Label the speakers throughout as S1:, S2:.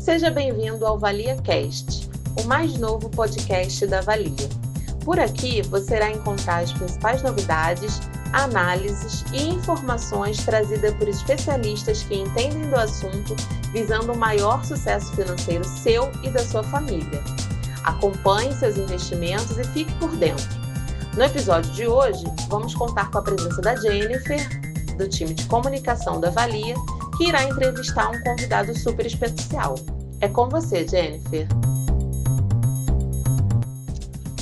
S1: Seja bem-vindo ao Valia Cast, o mais novo podcast da Valia. Por aqui você irá encontrar as principais novidades, análises e informações trazidas por especialistas que entendem do assunto, visando o maior sucesso financeiro seu e da sua família. Acompanhe seus investimentos e fique por dentro. No episódio de hoje, vamos contar com a presença da Jennifer, do time de comunicação da Valia, que irá entrevistar um convidado super especial. É com você, Jennifer.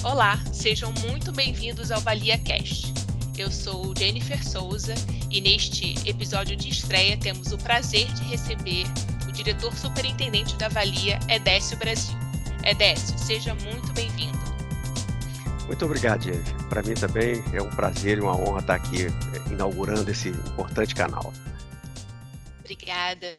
S2: Olá, sejam muito bem-vindos ao Valia Cast. Eu sou Jennifer Souza e neste episódio de estreia temos o prazer de receber o diretor superintendente da Valia, Edécio Brasil. Edécio, seja muito bem-vindo.
S3: Muito obrigado, Jennifer. Para mim também é um prazer e uma honra estar aqui inaugurando esse importante canal.
S2: Obrigada.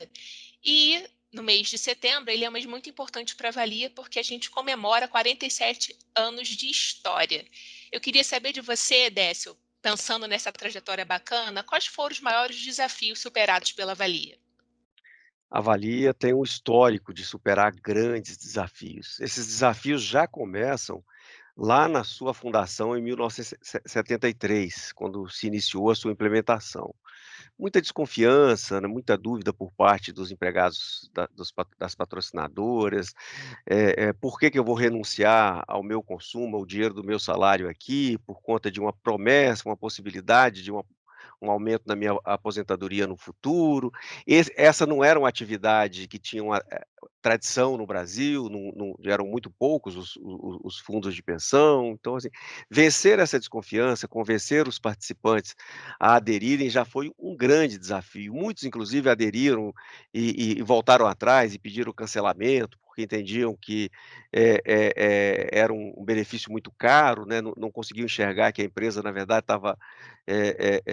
S2: E no mês de setembro, ele é um mês muito importante para a Valia porque a gente comemora 47 anos de história. Eu queria saber de você, Edécio, pensando nessa trajetória bacana, quais foram os maiores desafios superados pela Valia?
S3: A Valia tem um histórico de superar grandes desafios. Esses desafios já começam lá na sua fundação em 1973, quando se iniciou a sua implementação. Muita desconfiança, né, muita dúvida por parte dos empregados das patrocinadoras. Por que que eu vou renunciar ao meu consumo, ao dinheiro do meu salário aqui, por conta de uma promessa, uma possibilidade de um aumento na minha aposentadoria no futuro. Essa não era uma atividade que tinha uma tradição no Brasil, eram muito poucos os fundos de pensão. Então, assim, vencer essa desconfiança, convencer os participantes a aderirem já foi um grande desafio. Muitos, inclusive, aderiram e voltaram atrás e pediram cancelamento, porque entendiam que era um benefício muito caro, né, não conseguiam enxergar que a empresa, na verdade, estava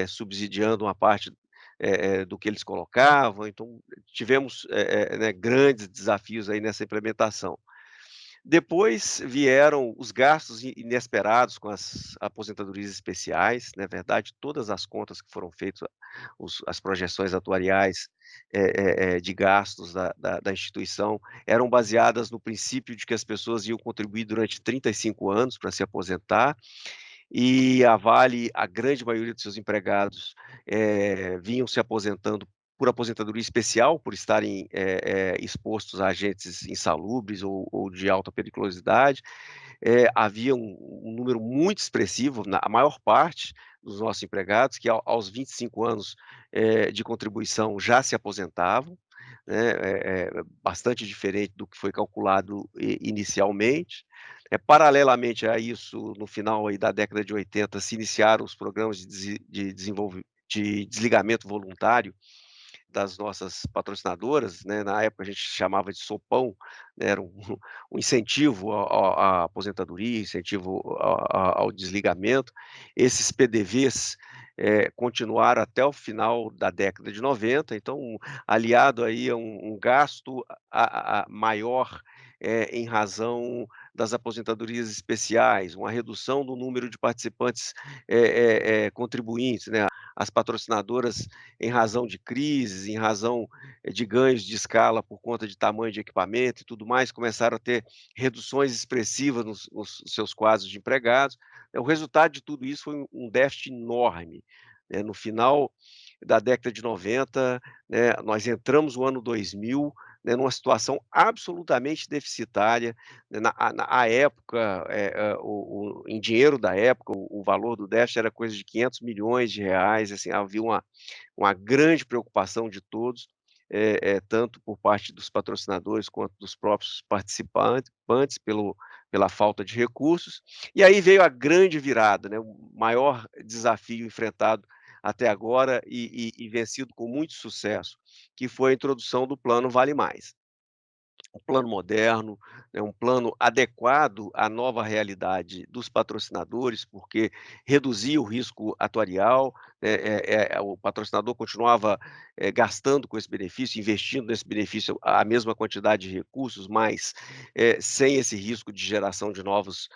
S3: subsidiando uma parte do que eles colocavam. Então tivemos né, grandes desafios aí nessa implementação. Depois vieram os gastos inesperados com as aposentadorias especiais. Na verdade, todas as contas que foram feitas, as projeções atuariais de gastos da instituição eram baseadas no princípio de que as pessoas iam contribuir durante 35 anos para se aposentar, e a Vale, a grande maioria dos seus empregados, vinham se aposentando por aposentadoria especial, por estarem expostos a agentes insalubres ou de alta periculosidade. Havia um número muito expressivo, a maior parte dos nossos empregados, que aos 25 anos de contribuição já se aposentavam, né, bastante diferente do que foi calculado inicialmente. Paralelamente a isso, no final aí da década de 80, se iniciaram os programas de desligamento voluntário das nossas patrocinadoras, né. Na época a gente chamava de sopão, né, era um incentivo à aposentadoria, incentivo ao desligamento. Esses PDVs continuaram até o final da década de 90. Então, aliado aí a um gasto maior em razão das aposentadorias especiais, uma redução do número de participantes contribuintes, né. As patrocinadoras, em razão de crises, em razão de ganhos de escala por conta de tamanho de equipamento e tudo mais, começaram a ter reduções expressivas nos seus quadros de empregados. O resultado de tudo isso foi um déficit enorme, né. No final da década de 90, né, nós entramos no ano 2000, né, numa situação absolutamente deficitária, né. À época, em dinheiro da época, o valor do déficit era coisa de R$ 500 milhões. Assim, havia uma grande preocupação de todos, tanto por parte dos patrocinadores quanto dos próprios participantes, pela falta de recursos. E aí veio a grande virada, né, o maior desafio enfrentado até agora e vencido com muito sucesso, que foi a introdução do plano Vale Mais. Um plano moderno, né, um plano adequado à nova realidade dos patrocinadores, porque reduzia o risco atuarial, né. O patrocinador continuava gastando com esse benefício, investindo nesse benefício a mesma quantidade de recursos, mas sem esse risco de geração de novos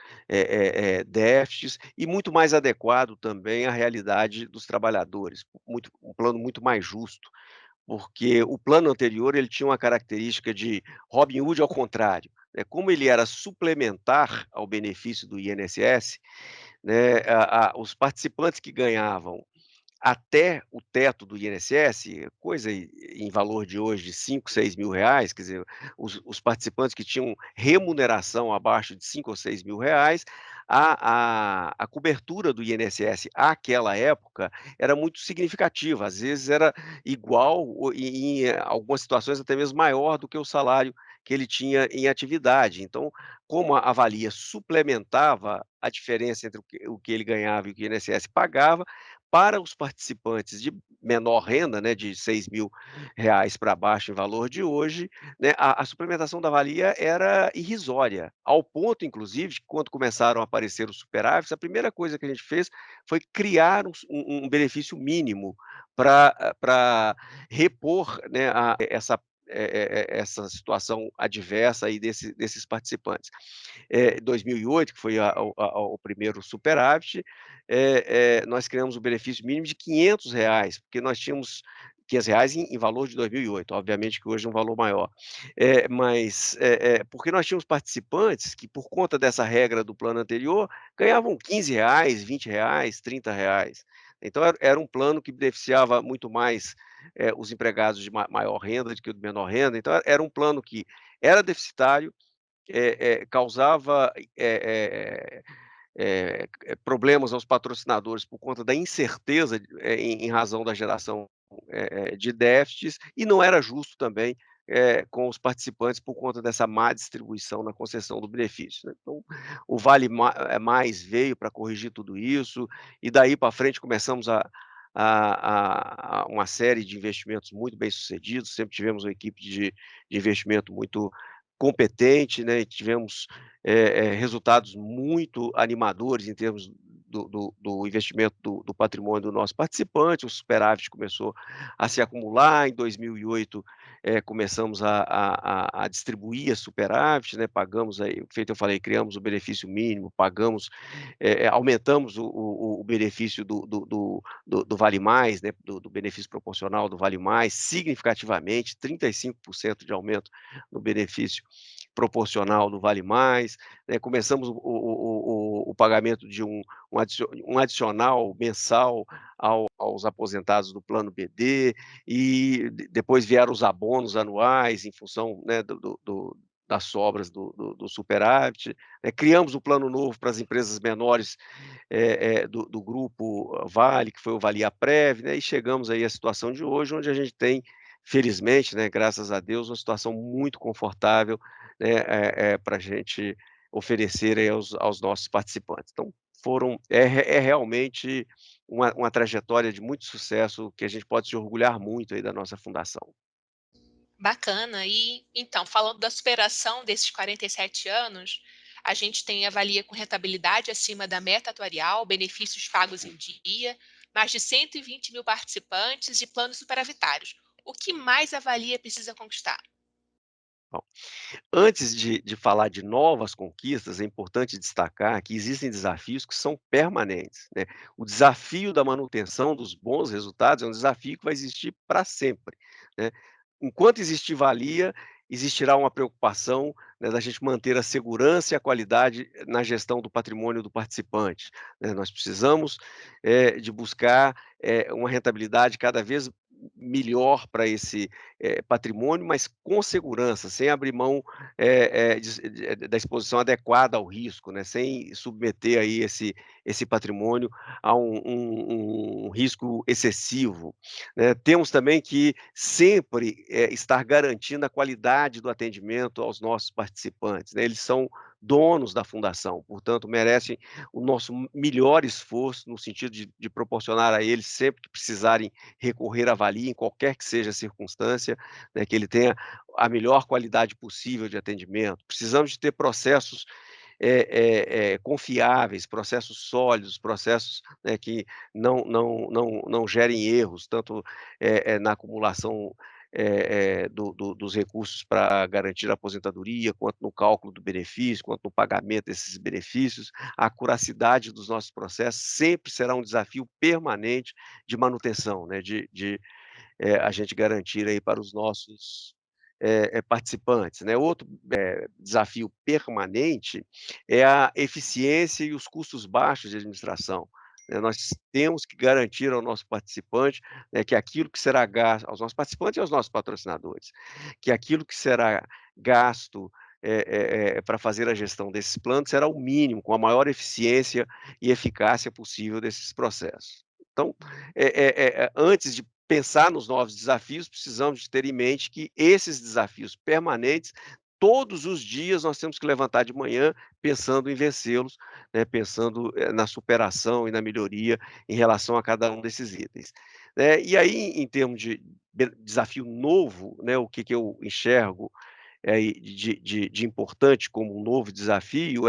S3: déficits, e muito mais adequado também à realidade dos trabalhadores, um plano muito mais justo, porque o plano anterior ele tinha uma característica de Robin Hood ao contrário, né, como ele era suplementar ao benefício do INSS, né, os participantes que ganhavam até o teto do INSS, coisa em valor de hoje de 5, 6 mil reais, quer dizer, os participantes que tinham remuneração abaixo de 5 ou 6 mil reais, a cobertura do INSS àquela época era muito significativa, às vezes era igual ou em algumas situações até mesmo maior do que o salário que ele tinha em atividade. Então, como a avalia suplementava a diferença entre o que ele ganhava e o que o INSS pagava, para os participantes de menor renda, né, de 6 mil reais para baixo em valor de hoje, né, a suplementação da valia era irrisória, ao ponto inclusive de que quando começaram a aparecer os superávites, a primeira coisa que a gente fez foi criar um benefício mínimo para repor, né, essa situação adversa aí desses participantes. 2008, que foi o primeiro superávit, nós criamos o benefício mínimo de R$ 500, porque nós tínhamos R$ 500 em valor de 2008, obviamente que hoje é um valor maior. Mas, porque nós tínhamos participantes que, por conta dessa regra do plano anterior, ganhavam R$ 15, R$ 20, R$ 30. Então era um plano que beneficiava muito mais, os empregados de maior renda do que o de menor renda, então era um plano que era deficitário, causava, problemas aos patrocinadores por conta da incerteza, em razão da geração, de déficits, e não era justo também, com os participantes por conta dessa má distribuição na concessão do benefício, né. Então, o Mais veio para corrigir tudo isso, e daí para frente começamos a uma série de investimentos muito bem-sucedidos, sempre tivemos uma equipe de investimento muito competente, né, e tivemos, resultados muito animadores em termos do investimento do patrimônio do nosso participante, o superávit começou a se acumular, em 2008, começamos a distribuir esse superávit, né, pagamos aí, feito eu falei, criamos o benefício mínimo, pagamos, aumentamos o benefício do Vale Mais, né, do benefício proporcional do Vale Mais, significativamente, 35% de aumento no benefício proporcional do Vale Mais, né, começamos o pagamento de um adicional mensal aos aposentados do plano BD, e depois vieram os abonos anuais em função, né, das sobras do superávit, né, criamos o plano novo para as empresas menores, do grupo Vale, que foi o Valiaprev, né, e chegamos aí à situação de hoje, onde a gente tem, felizmente, né, graças a Deus, uma situação muito confortável, né, para a gente oferecer aí aos nossos participantes. Então, é realmente uma trajetória de muito sucesso que a gente pode se orgulhar muito aí da nossa fundação.
S2: Bacana. E então, falando da superação desses 47 anos, a gente tem avalia com rentabilidade acima da meta atuarial, benefícios pagos em dia, mais de 120 mil participantes e planos superavitários. O que mais a avalia precisa conquistar?
S3: Bom, antes de falar de novas conquistas, é importante destacar que existem desafios que são permanentes, né. O desafio da manutenção dos bons resultados é um desafio que vai existir para sempre, né. Enquanto existir valia, existirá uma preocupação, né, da gente manter a segurança e a qualidade na gestão do patrimônio do participante, né. Nós precisamos, de buscar, uma rentabilidade cada vez melhor para esse, patrimônio, mas com segurança, sem abrir mão, da exposição adequada ao risco, né, sem submeter aí esse patrimônio a um risco excessivo, né. Temos também que sempre, estar garantindo a qualidade do atendimento aos nossos participantes, né, eles são donos da fundação, portanto merecem o nosso melhor esforço no sentido de proporcionar a eles, sempre que precisarem recorrer à valia, em qualquer que seja a circunstância, né, que ele tenha a melhor qualidade possível de atendimento. Precisamos de ter processos, confiáveis, processos sólidos, processos, né, que não gerem erros, tanto, na acumulação, dos recursos para garantir a aposentadoria, quanto no cálculo do benefício, quanto no pagamento desses benefícios. A curacidade dos nossos processos sempre será um desafio permanente de manutenção, né, a gente garantir aí para os nossos participantes, né. Outro desafio permanente é a eficiência e os custos baixos de administração, né. Nós temos que garantir ao nosso participante, né, que aquilo que será gasto aos nossos participantes e aos nossos patrocinadores, que aquilo que será gasto, para fazer a gestão desses planos será o mínimo, com a maior eficiência e eficácia possível desses processos. Então, antes de pensar nos novos desafios, precisamos de ter em mente que esses desafios permanentes, todos os dias nós temos que levantar de manhã pensando em vencê-los, né, pensando, na superação e na melhoria em relação a cada um desses itens. E aí, em termos de desafio novo, né, o que que eu enxergo, e de importante como um novo desafio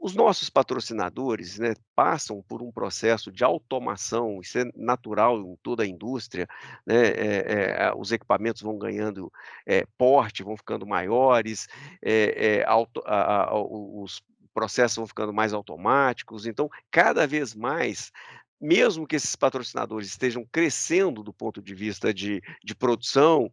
S3: os nossos patrocinadores, né, passam por um processo de automação, isso é natural em toda a indústria, né, os equipamentos vão ganhando, porte, vão ficando maiores, os processos vão ficando mais automáticos, então, cada vez mais, mesmo que esses patrocinadores estejam crescendo do ponto de vista de produção,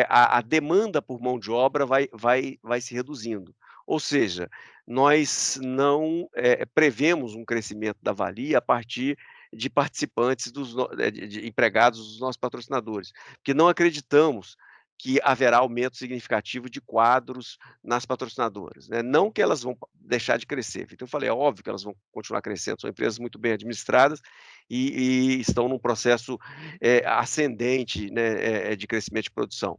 S3: a demanda por mão de obra vai se reduzindo. Ou seja, nós não, prevemos um crescimento da valia a partir de participantes de empregados dos nossos patrocinadores, porque não acreditamos que haverá aumento significativo de quadros nas patrocinadoras, né, não que elas vão deixar de crescer, então eu falei: "É óbvio que elas vão continuar crescendo, são empresas muito bem administradas e estão num processo, ascendente, né, de crescimento de produção",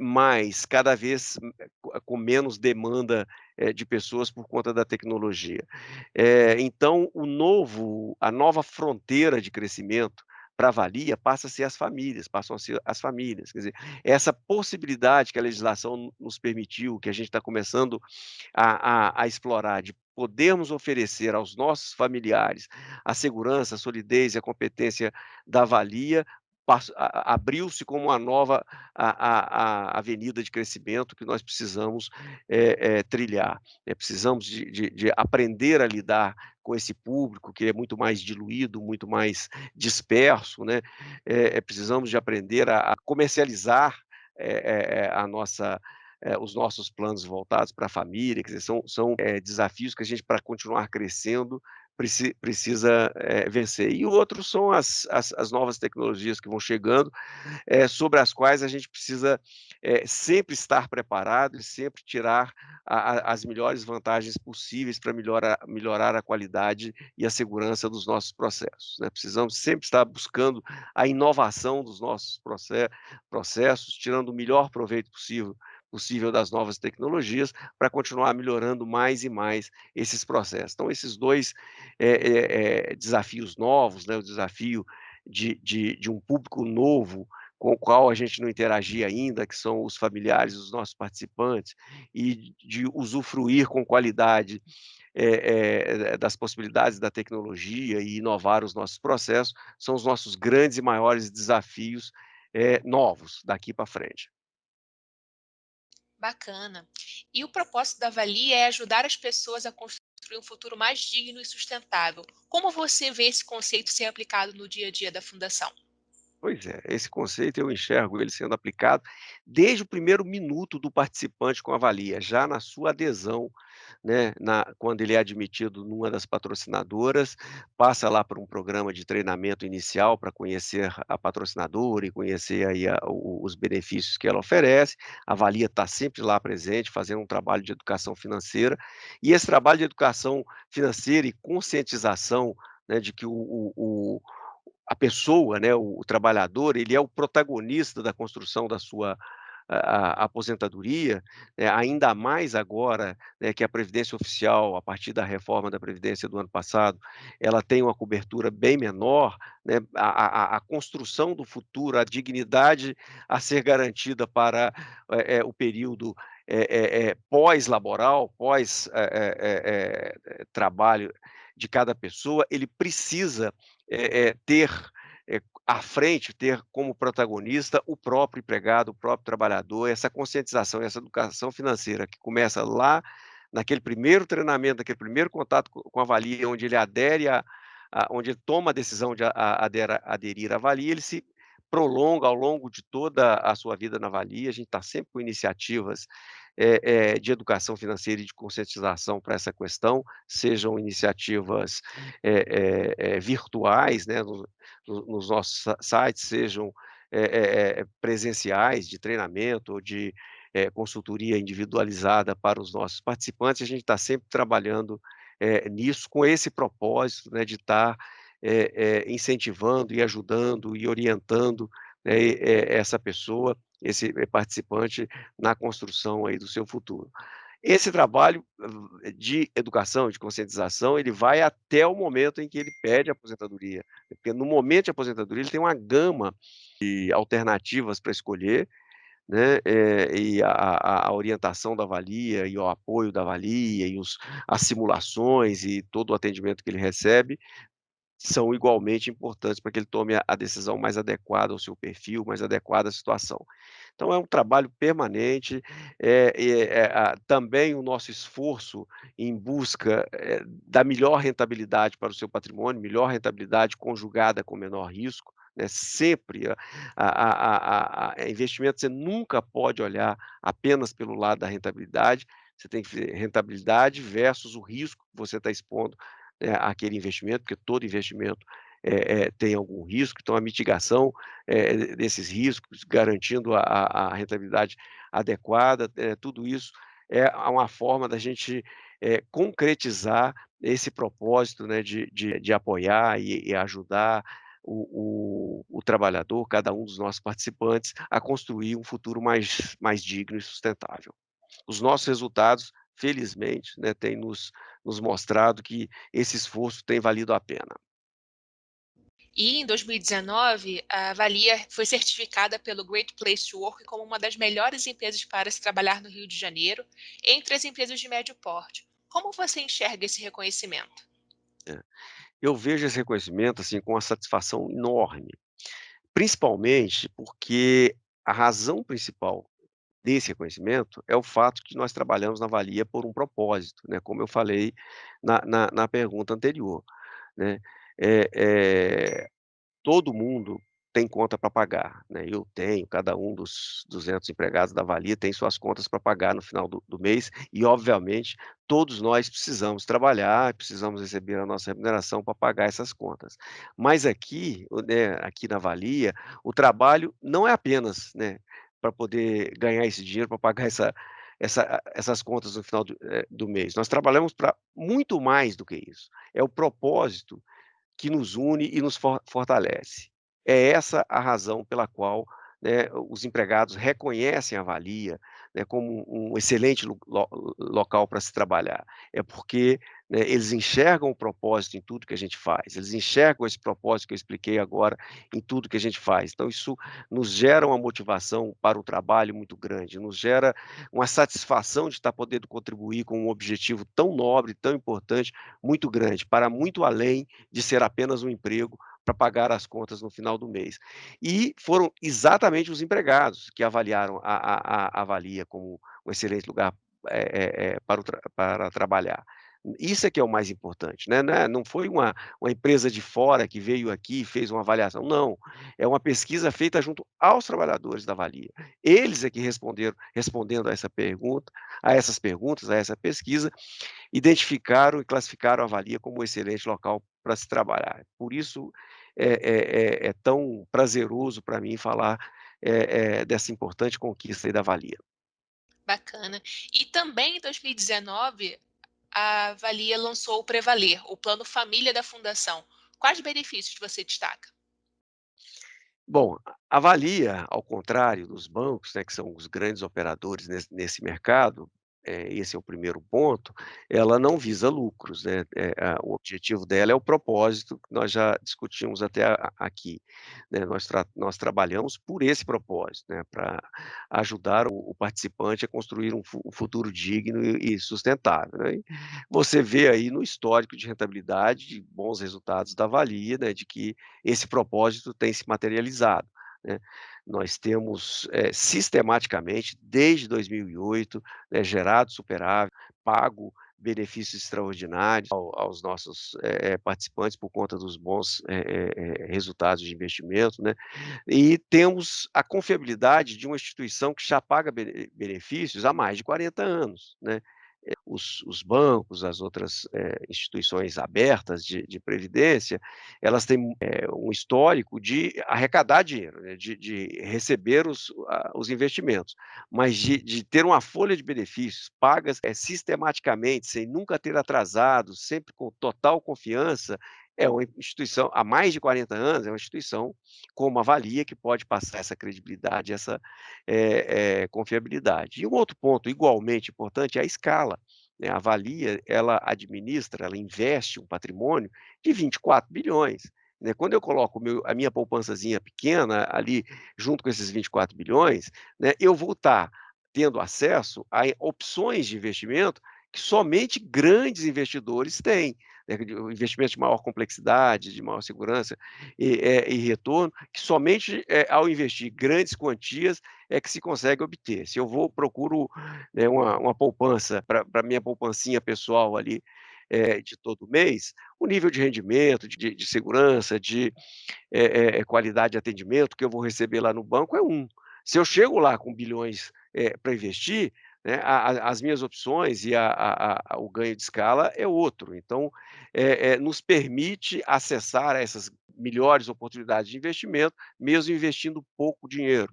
S3: mas cada vez com menos demanda de pessoas por conta da tecnologia. Então a nova fronteira de crescimento para a Valia passa a ser as famílias, passam a ser as famílias, quer dizer, essa possibilidade que a legislação nos permitiu, que a gente está começando a explorar, de podermos oferecer aos nossos familiares a segurança, a solidez e a competência da Valia, abriu-se como uma nova avenida de crescimento que nós precisamos trilhar. Precisamos de aprender a lidar com esse público que é muito mais diluído, muito mais disperso, né? Precisamos de aprender a comercializar a nossa os nossos planos voltados para a família, quer dizer, são desafios que a gente, para continuar crescendo, precisa vencer. E o outro são as novas tecnologias que vão chegando, sobre as quais a gente precisa, sempre estar preparado e sempre tirar as melhores vantagens possíveis para melhorar a qualidade e a segurança dos nossos processos, né. Precisamos sempre estar buscando a inovação dos nossos processos, tirando o melhor proveito possível das novas tecnologias, para continuar melhorando mais e mais esses processos. Então esses 2 desafios novos, né, o desafio de um público novo, com o qual a gente não interagia ainda, que são os familiares dos nossos participantes, e de usufruir com qualidade, das possibilidades da tecnologia e inovar os nossos processos, são os nossos grandes e maiores desafios, novos daqui para frente.
S2: Bacana. E o propósito da Valia é ajudar as pessoas a construir um futuro mais digno e sustentável. Como você vê esse conceito ser aplicado no dia a dia da fundação?
S3: Pois é, esse conceito eu enxergo ele sendo aplicado desde o primeiro minuto do participante com a valia, já na sua adesão, né, quando ele é admitido numa das patrocinadoras, passa lá por um programa de treinamento inicial para conhecer a patrocinadora e conhecer aí os benefícios que ela oferece. A valia está sempre lá presente, fazendo um trabalho de educação financeira, e esse trabalho de educação financeira e conscientização, né, de que a pessoa, né, o trabalhador, ele é o protagonista da construção da sua aposentadoria, ainda mais agora, né, que a previdência oficial, a partir da reforma da previdência do ano passado, ela tem uma cobertura bem menor, né, a construção do futuro, a dignidade a ser garantida para, o período, pós-laboral, trabalho de cada pessoa, ele precisa, ter, à frente, ter como protagonista o próprio empregado, o próprio trabalhador, essa conscientização, essa educação financeira que começa lá naquele primeiro treinamento, naquele primeiro contato com a valia, onde ele adere onde ele toma a decisão de aderir à valia, ele se prolonga ao longo de toda a sua vida na Valia. A gente está sempre com iniciativas de educação financeira e de conscientização para essa questão, sejam iniciativas virtuais, né, nos nossos sites, sejam presenciais de treinamento ou de consultoria individualizada para os nossos participantes. A gente está sempre trabalhando nisso, com esse propósito, né, de estar incentivando e ajudando e orientando, né, essa pessoa, esse participante, na construção aí do seu futuro. Esse trabalho de educação, de conscientização, ele vai até o momento em que ele pede a aposentadoria, porque no momento de aposentadoria ele tem uma gama de alternativas para escolher, né, e a orientação da Valia e o apoio da Valia e as simulações e todo o atendimento que ele recebe são igualmente importantes para que ele tome a decisão mais adequada ao seu perfil, mais adequada à situação. Então é um trabalho permanente, também o nosso esforço em busca, da melhor rentabilidade para o seu patrimônio, melhor rentabilidade conjugada com menor risco, né, sempre investimento você nunca pode olhar apenas pelo lado da rentabilidade, você tem que ver rentabilidade versus o risco que você está expondo, àquele investimento, porque todo investimento tem algum risco, então a mitigação desses riscos, garantindo a rentabilidade adequada, tudo isso é uma forma da gente concretizar esse propósito, né, de apoiar e ajudar o trabalhador, cada um dos nossos participantes, a construir um futuro mais digno e sustentável. Os nossos resultados, felizmente, né, têm nos mostrado que esse esforço tem valido a pena.
S2: E em 2019, a Valia foi certificada pelo Great Place to Work como uma das melhores empresas para se trabalhar no Rio de Janeiro, entre as empresas de médio porte. Como você enxerga esse reconhecimento?
S3: É. Eu vejo esse reconhecimento, assim, com uma satisfação enorme, principalmente porque a razão principal desse reconhecimento é o fato que nós trabalhamos na Valia por um propósito, né, como eu falei na pergunta anterior, né. Eh eh Todo mundo tem conta para pagar, né, eu tenho, cada um dos 200 empregados da Valia tem suas contas para pagar no final do mês e, obviamente, todos nós precisamos trabalhar, precisamos receber a nossa remuneração para pagar essas contas. Mas aqui, aqui na Valia, o trabalho não é apenas, né, para poder ganhar esse dinheiro, para pagar essas contas no final do mês. Nós trabalhamos para muito mais do que isso. É o propósito que nos une e nos fortalece. É essa a razão pela qual, né, os empregados reconhecem a Valia, né, como um excelente local para se trabalhar. É porque, né, eles enxergam o propósito em tudo que a gente faz, eles enxergam esse propósito que eu expliquei agora em tudo que a gente faz. Então isso nos gera uma motivação para o trabalho muito grande, nos gera uma satisfação de estar podendo contribuir com um objetivo tão nobre, tão importante, muito grande, para muito além de ser apenas um emprego para pagar as contas no final do mês. E foram exatamente os empregados que avaliaram a Valia como um excelente lugar para trabalhar. Isso é que é o mais importante, né? Não foi uma empresa de fora que veio aqui e fez uma avaliação, não. É uma pesquisa feita junto aos trabalhadores da Valia. Eles é que respondendo a essas perguntas, a essa pesquisa, identificaram e classificaram a Valia como um excelente local para se trabalhar. Por isso é tão prazeroso para mim falar dessa importante conquista aí da Valia.
S2: Bacana. E também em 2019, a Valia lançou o Prevaler, o plano família da Fundação. Quais benefícios você destaca?
S3: Bom, a Valia, ao contrário dos bancos, né, que são os grandes operadores nesse mercado, esse é o primeiro ponto, ela não visa lucros, né, o objetivo dela é o propósito que nós já discutimos até aqui, né, nós trabalhamos por esse propósito, né, para ajudar o participante a construir um futuro digno e sustentável, né. E você vê aí no histórico de rentabilidade, de bons resultados da Valia, né, de que esse propósito tem se materializado, né. Nós temos, sistematicamente, desde 2008, né, gerado superávit, pago, benefícios extraordinários aos nossos participantes por conta dos bons resultados de investimento, né? E temos a confiabilidade de uma instituição que já paga benefícios há mais de 40 anos, né? Os bancos, as outras instituições abertas de previdência, elas têm um histórico de arrecadar dinheiro, né, de receber os investimentos, mas de ter uma folha de benefícios pagas sistematicamente, sem nunca ter atrasado, sempre com total confiança, é uma instituição, há mais de 40 anos, é uma instituição como a Valia, que pode passar essa credibilidade, essa confiabilidade. E um outro ponto igualmente importante é a escala, né? A Valia, ela administra, ela investe um patrimônio de 24 bilhões. Né? Quando eu coloco a minha poupançazinha pequena ali, junto com esses 24 bilhões, né, eu vou estar tendo acesso a opções de investimento que somente grandes investidores têm, né, investimentos de maior complexidade, de maior segurança e retorno, que somente ao investir grandes quantias é que se consegue obter. Se eu procuro, né, uma poupança para minha poupancinha pessoal ali, de todo mês, o nível de rendimento, de segurança, de qualidade de atendimento que eu vou receber lá no banco é um. Se eu chego lá com bilhões para investir, né, as minhas opções e o ganho de escala é outro. Então, nos permite acessar essas melhores oportunidades de investimento, mesmo investindo pouco dinheiro.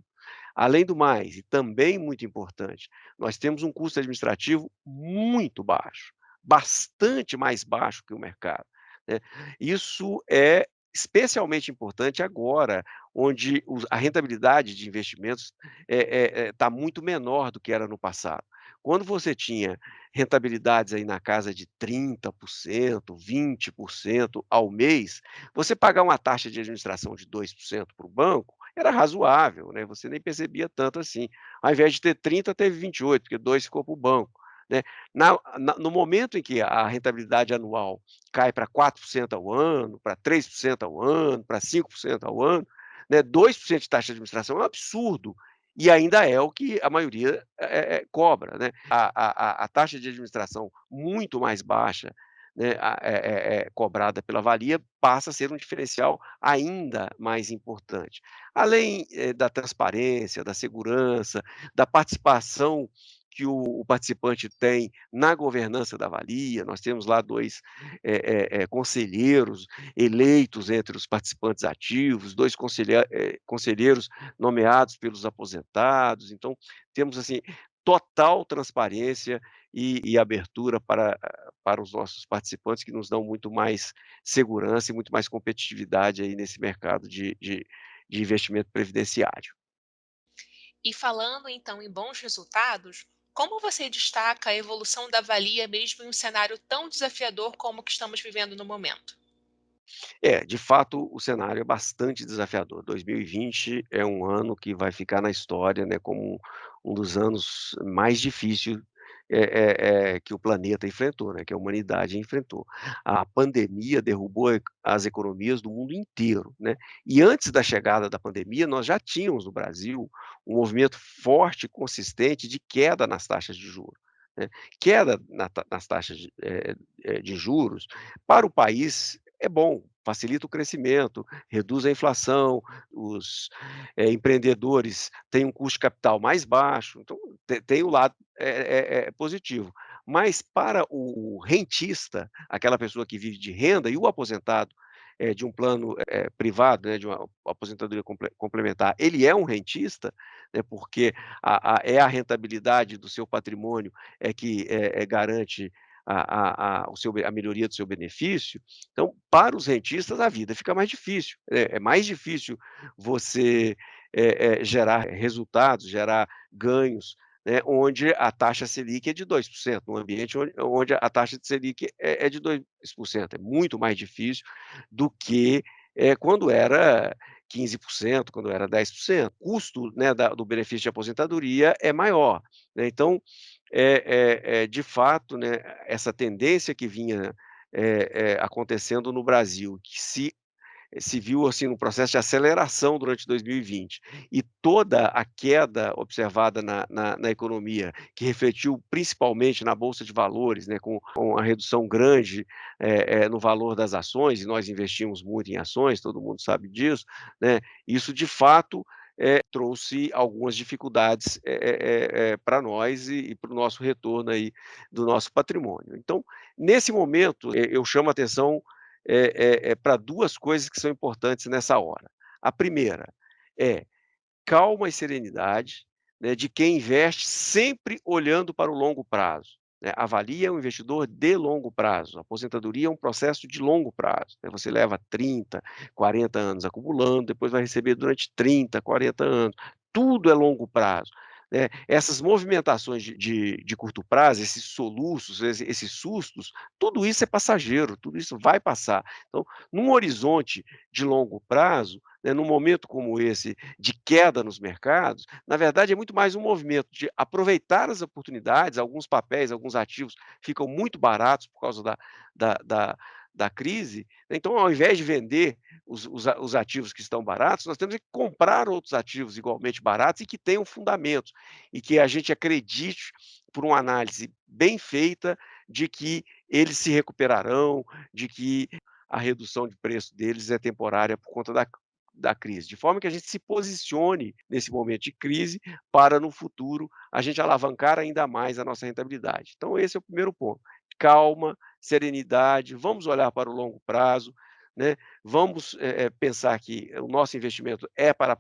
S3: Além do mais, e também muito importante, nós temos um custo administrativo muito baixo, bastante mais baixo que o mercado, né. Isso é especialmente importante agora, onde a rentabilidade de investimentos está muito menor do que era no passado. Quando você tinha rentabilidades aí na casa de 30%, 20% ao mês, você pagar uma taxa de administração de 2% para o banco era razoável, né, você nem percebia tanto assim. Ao invés de ter 30, teve 28, porque 2 ficou para o banco, né. No momento em que a rentabilidade anual cai para 4% ao ano, para 3% ao ano, para 5% ao ano, né, 2% de taxa de administração é um absurdo, e ainda é o que a maioria cobra, né. A taxa de administração muito mais baixa, né, cobrada pela Valia, passa a ser um diferencial ainda mais importante. Além, da transparência, da segurança, da participação que o participante tem na governança da Valia, nós temos lá 2 conselheiros eleitos entre os participantes ativos, 2 conselheiros nomeados pelos aposentados, então temos, assim, total transparência e abertura para os nossos participantes, que nos dão muito mais segurança e muito mais competitividade aí nesse mercado de investimento previdenciário.
S2: E falando então em bons resultados, como você destaca a evolução da Valia mesmo em um cenário tão desafiador como o que estamos vivendo no momento?
S3: De fato, o cenário é bastante desafiador. 2020 é um ano que vai ficar na história, né, como um dos anos mais difíceis, que o planeta enfrentou, né, que a humanidade enfrentou. A pandemia derrubou as economias do mundo inteiro, né, e antes da chegada da pandemia, nós já tínhamos no Brasil um movimento forte e consistente de queda nas taxas de juros, né. Queda nas taxas de juros para o país é bom, facilita o crescimento, reduz a inflação, os empreendedores têm um custo de capital mais baixo, então tem o lado positivo. Mas para o rentista, aquela pessoa que vive de renda, e o aposentado de um plano privado, né, de uma aposentadoria complementar, ele é um rentista, né, porque é a rentabilidade do seu patrimônio que garante a melhoria do seu benefício. Então, para os rentistas, a vida fica mais difícil. É mais difícil você gerar resultados, gerar ganhos, né, onde a taxa Selic é de 2%, num ambiente onde a taxa de Selic é de 2%. É muito mais difícil do que quando era 15%, quando era 10%. O custo, né, do benefício de aposentadoria é maior, né. Então, de fato, né, essa tendência que vinha acontecendo no Brasil, que se se viu assim num processo de aceleração durante 2020. E toda a queda observada na economia, que refletiu principalmente na bolsa de valores, né, com a redução grande no valor das ações, e nós investimos muito em ações, todo mundo sabe disso, né, isso de fato trouxe algumas dificuldades para nós e para o nosso retorno aí do nosso patrimônio. Então, nesse momento, eu chamo a atenção para 2 coisas que são importantes nessa hora. A primeira é calma e serenidade, né, de quem investe sempre olhando para o longo prazo, né. Avalia um investidor de longo prazo. A aposentadoria é um processo de longo prazo, né, você leva 30, 40 anos acumulando, depois vai receber durante 30, 40 anos. Tudo é longo prazo, né. Essas movimentações de curto prazo, esses soluços, esses sustos, tudo isso é passageiro, tudo isso vai passar. Então, num horizonte de longo prazo, né, num momento como esse de queda nos mercados, na verdade é muito mais um movimento de aproveitar as oportunidades, alguns papéis, alguns ativos ficam muito baratos por causa da da da crise, né. Então, ao invés de vender os ativos que estão baratos, nós temos que comprar outros ativos igualmente baratos e que tenham fundamentos, e que a gente acredite, por uma análise bem feita, de que eles se recuperarão, de que a redução de preço deles é temporária por conta da crise, de forma que a gente se posicione nesse momento de crise para no futuro a gente alavancar ainda mais a nossa rentabilidade. Então esse é o primeiro ponto. Calma, serenidade, vamos olhar para o longo prazo, né, vamos, pensar que o nosso investimento é para a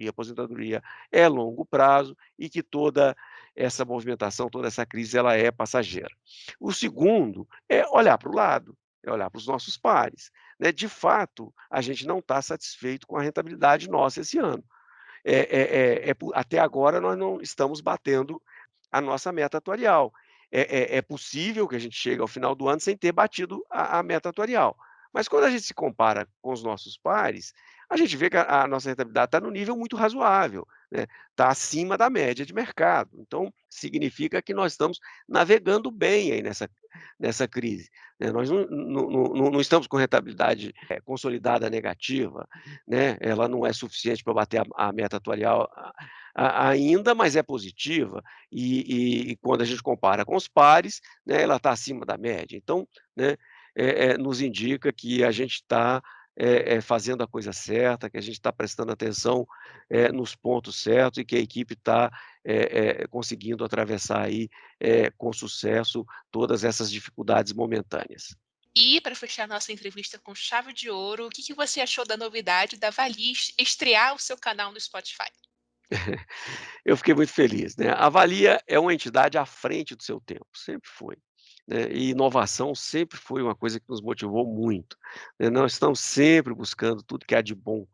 S3: aposentadoria é longo prazo e que toda essa movimentação, toda essa crise, ela é passageira. O segundo é olhar para o lado, é olhar para os nossos pares, né. De fato, a gente não está satisfeito com a rentabilidade nossa esse ano. Até agora nós não estamos batendo a nossa meta atuarial. É possível que a gente chegue ao final do ano sem ter batido a meta atuarial. Mas quando a gente se compara com os nossos pares, a gente vê que a nossa rentabilidade está no nível muito razoável, né, está acima da média de mercado. Então, significa que nós estamos navegando bem aí nessa crise, né. Nós não estamos com rentabilidade consolidada negativa, né, ela não é suficiente para bater a meta atuarial ainda, mas é positiva, e quando a gente compara com os pares, né, ela está acima da média. Então, né, nos indica que a gente está fazendo a coisa certa, que a gente está prestando atenção nos pontos certos e que a equipe está conseguindo atravessar aí com sucesso todas essas dificuldades momentâneas.
S2: E, para fechar nossa entrevista com chave de ouro, o que que você achou da novidade da Valia estrear o seu canal no Spotify?
S3: Eu fiquei muito feliz, né. A Valia é uma entidade à frente do seu tempo, sempre foi, né, e inovação sempre foi uma coisa que nos motivou muito, né. Nós estamos sempre buscando tudo que há de bom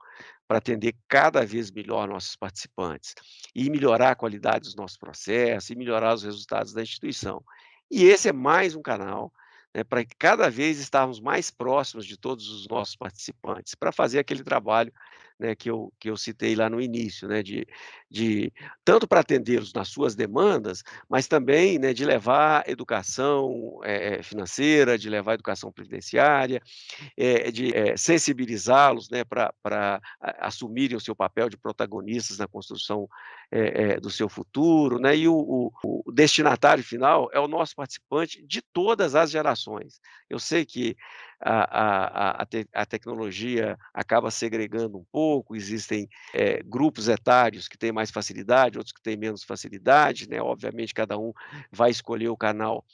S3: para atender cada vez melhor nossos participantes, e melhorar a qualidade dos nossos processos, e melhorar os resultados da instituição. E esse é mais um canal, né, para cada vez estarmos mais próximos de todos os nossos participantes, para fazer aquele trabalho, né, que eu citei lá no início, né, de tanto para atendê-los nas suas demandas, mas também, né, de levar educação, financeira, de levar educação previdenciária, de sensibilizá-los, né, para assumirem o seu papel de protagonistas na construção do seu futuro, né, e o destinatário final é o nosso participante de todas as gerações. Eu sei que a tecnologia acaba segregando um pouco, existem grupos etários que têm mais facilidade, outros que têm menos facilidade, né, obviamente cada um vai escolher o canal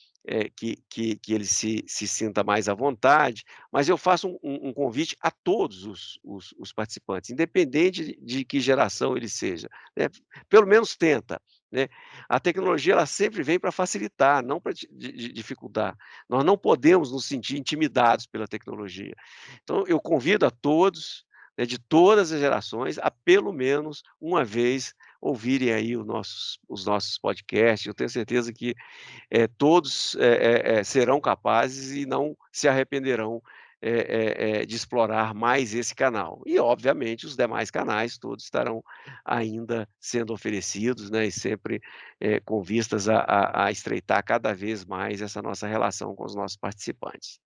S3: que ele se sinta mais à vontade, mas eu faço um convite a todos os participantes, independente de que geração ele seja, né, pelo menos tenta, né. A tecnologia ela sempre vem para facilitar, não para dificultar. Nós não podemos nos sentir intimidados pela tecnologia. Então eu convido a todos, né, de todas as gerações, a pelo menos uma vez ouvirem aí os nossos podcasts. Eu tenho certeza que todos serão capazes e não se arrependerão de explorar mais esse canal. E, obviamente, os demais canais todos estarão ainda sendo oferecidos, né, e sempre com vistas a estreitar cada vez mais essa nossa relação com os nossos participantes.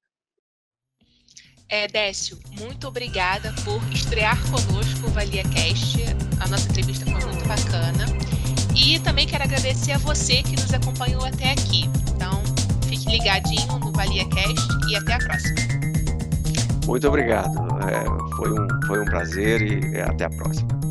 S2: Décio, muito obrigada por estrear conosco o ValiaCast. A nossa entrevista foi muito bacana. E também quero agradecer a você que nos acompanhou até aqui. Então, fique ligadinho no ValiaCast e até a próxima.
S3: Muito obrigado. Foi um prazer e até a próxima.